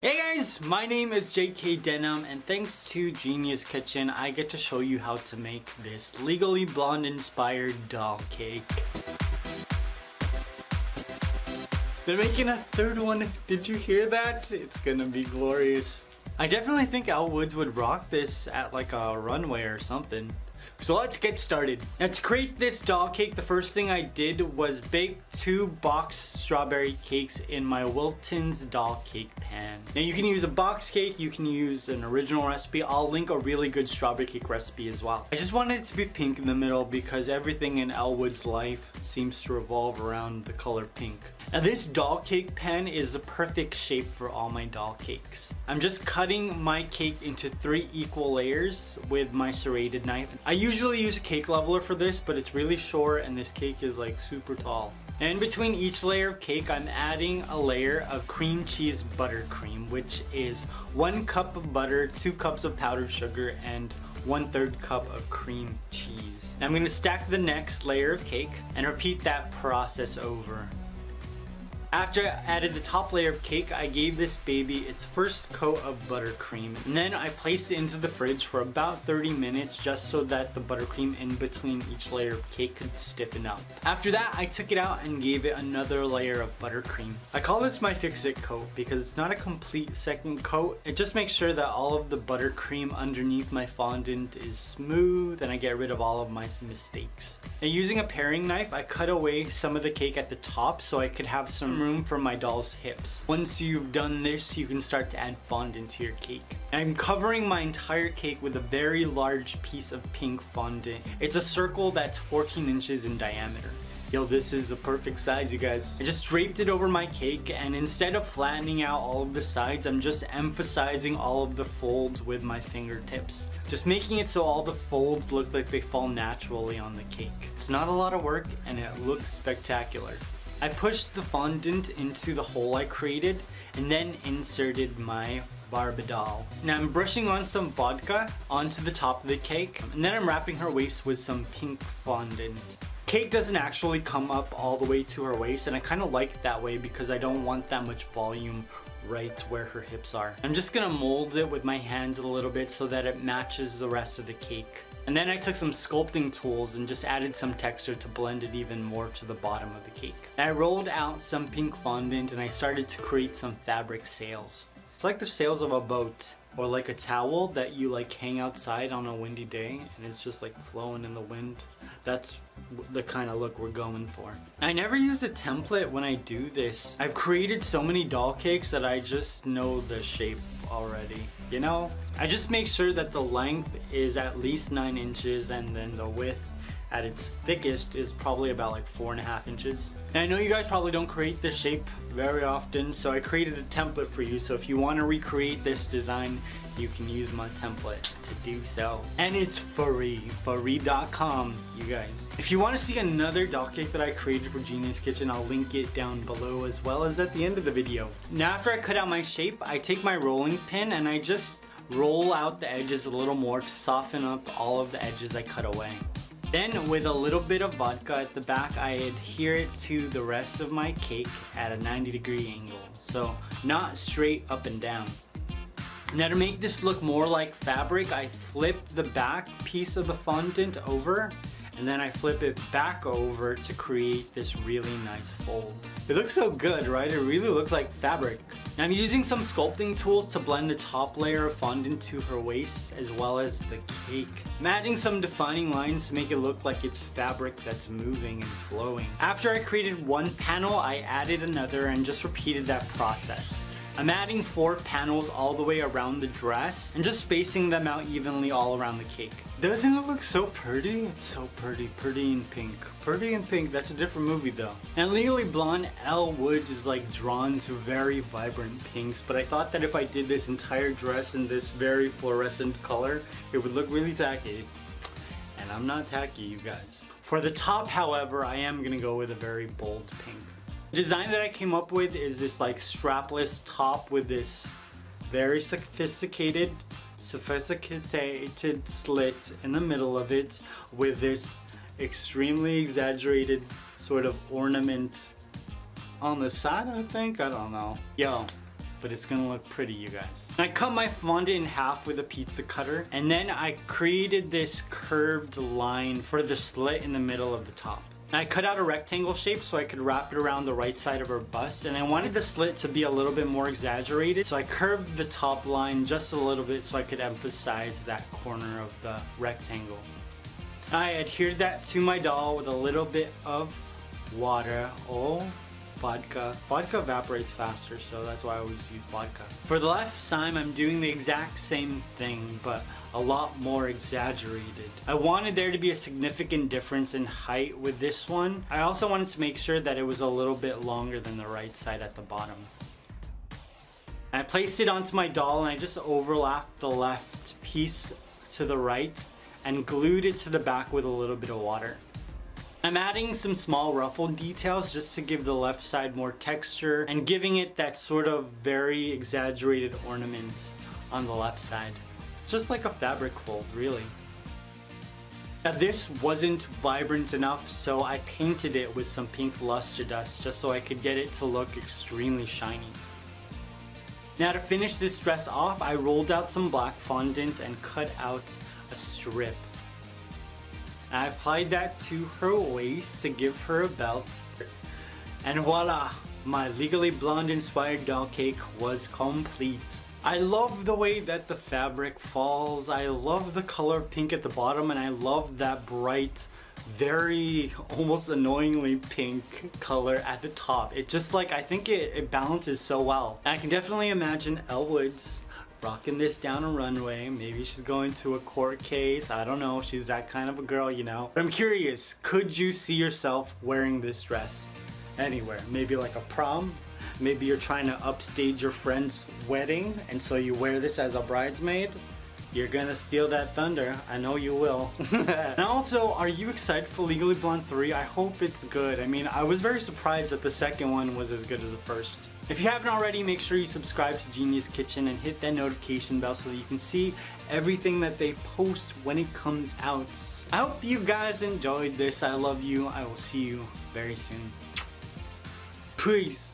Hey guys, my name is JK Denim and thanks to Genius Kitchen, I get to show you how to make this Legally Blonde inspired doll cake. They're making a third one, did you hear that? It's gonna be glorious. I definitely think Elle Woods would rock this at like a runway or something. So let's get started. Now to create this doll cake, the first thing I did was bake 2 boxed strawberry cakes in my Wilton's doll cake pan. Now you can use a box cake, you can use an original recipe. I'll link a really good strawberry cake recipe as well. I just wanted it to be pink in the middle because everything in Elle Woods' life seems to revolve around the color pink. Now this doll cake pan is a perfect shape for all my doll cakes. I'm just cutting my cake into 3 equal layers with my serrated knife. I usually use a cake leveler for this, but it's really short and this cake is like super tall. And in between each layer of cake, I'm adding a layer of cream cheese buttercream, which is 1 cup of butter, 2 cups of powdered sugar, and 1/3 cup of cream cheese. Now I'm going to stack the next layer of cake and repeat that process over. After I added the top layer of cake, I gave this baby its first coat of buttercream. And then I placed it into the fridge for about 30 minutes just so that the buttercream in between each layer of cake could stiffen up. After that, I took it out and gave it another layer of buttercream. I call this my fix-it coat because it's not a complete second coat. It just makes sure that all of the buttercream underneath my fondant is smooth and I get rid of all of my mistakes. Now using a paring knife, I cut away some of the cake at the top so I could have some room for my doll's hips. Once you've done this, you can start to add fondant to your cake. I'm covering my entire cake with a very large piece of pink fondant. It's a circle that's 14 inches in diameter. Yo, this is a perfect size, you guys. I just draped it over my cake, and instead of flattening out all of the sides, I'm just emphasizing all of the folds with my fingertips. Just making it so all the folds look like they fall naturally on the cake. It's not a lot of work, and it looks spectacular. I pushed the fondant into the hole I created and then inserted my Barbie doll. Now I'm brushing on some vodka onto the top of the cake and then I'm wrapping her waist with some pink fondant. Cake doesn't actually come up all the way to her waist and I kind of like it that way because I don't want that much volume right where her hips are. I'm just gonna mold it with my hands a little bit so that it matches the rest of the cake. And then I took some sculpting tools and just added some texture to blend it even more to the bottom of the cake. I rolled out some pink fondant and I started to create some fabric sails. It's like the sails of a boat or like a towel that you like hang outside on a windy day and it's just like flowing in the wind. That's the kind of look we're going for. I never use a template when I do this. I've created so many doll cakes that I just know the shape already. You know, I just make sure that the length is at least 9 inches and then the width at its thickest is probably about like 4.5 inches. And I know you guys probably don't create this shape very often, so I created a template for you. So if you want to recreate this design, you can use my template to do so. And it's free, Food.com, you guys. If you want to see another doll cake that I created for Genius Kitchen, I'll link it down below as well as at the end of the video. Now after I cut out my shape, I take my rolling pin and I just roll out the edges a little more to soften up all of the edges I cut away. Then with a little bit of vodka at the back, I adhere it to the rest of my cake at a 90-degree angle. So not straight up and down. Now to make this look more like fabric, I flip the back piece of the fondant over and then I flip it back over to create this really nice fold. It looks so good, right? It really looks like fabric. Now I'm using some sculpting tools to blend the top layer of fondant to her waist as well as the cake. I'm adding some defining lines to make it look like it's fabric that's moving and flowing. After I created one panel, I added another and just repeated that process. I'm adding 4 panels all the way around the dress and just spacing them out evenly all around the cake. Doesn't it look so pretty? It's so pretty. Pretty in pink. Pretty in pink. That's a different movie though. And Legally Blonde, Elle Woods is like drawn to very vibrant pinks, but I thought that if I did this entire dress in this very fluorescent color, it would look really tacky. And I'm not tacky, you guys. For the top, however, I am gonna go with a very bold pink. The design that I came up with is this like strapless top with this very sophisticated slit in the middle of it with this extremely exaggerated sort of ornament on the side, I think. I don't know. Yo, but it's gonna look pretty, you guys. I cut my fondant in half with a pizza cutter, and then I created this curved line for the slit in the middle of the top. I cut out a rectangle shape so I could wrap it around the right side of her bust, and I wanted the slit to be a little bit more exaggerated, so I curved the top line just a little bit so I could emphasize that corner of the rectangle. I adhered that to my doll with a little bit of water. Vodka. Vodka evaporates faster, so that's why I always use vodka. For the left side, I'm doing the exact same thing, but a lot more exaggerated. I wanted there to be a significant difference in height with this one. I also wanted to make sure that it was a little bit longer than the right side at the bottom. I placed it onto my doll and I just overlapped the left piece to the right and glued it to the back with a little bit of water. I'm adding some small ruffle details just to give the left side more texture and giving it that sort of very exaggerated ornament on the left side. It's just like a fabric fold, really. Now this wasn't vibrant enough, so I painted it with some pink luster dust just so I could get it to look extremely shiny. Now to finish this dress off, I rolled out some black fondant and cut out a strip. I applied that to her waist to give her a belt. And voila! My Legally Blonde inspired doll cake was complete. I love the way that the fabric falls. I love the color of pink at the bottom, and I love that bright, very almost annoyingly pink color at the top. It just like, I think it balances so well. And I can definitely imagine Elle Woods rocking this down a runway. Maybe she's going to a court case. I don't know. She's that kind of a girl, you know. But I'm curious, could you see yourself wearing this dress anywhere? Maybe like a prom? Maybe you're trying to upstage your friend's wedding and so you wear this as a bridesmaid? You're gonna steal that thunder. I know you will. And also, are you excited for Legally Blonde 3? I hope it's good. I mean, I was very surprised that the second one was as good as the first. If you haven't already, make sure you subscribe to Genius Kitchen and hit that notification bell so that you can see everything that they post when it comes out. I hope you guys enjoyed this. I love you. I will see you very soon. Peace.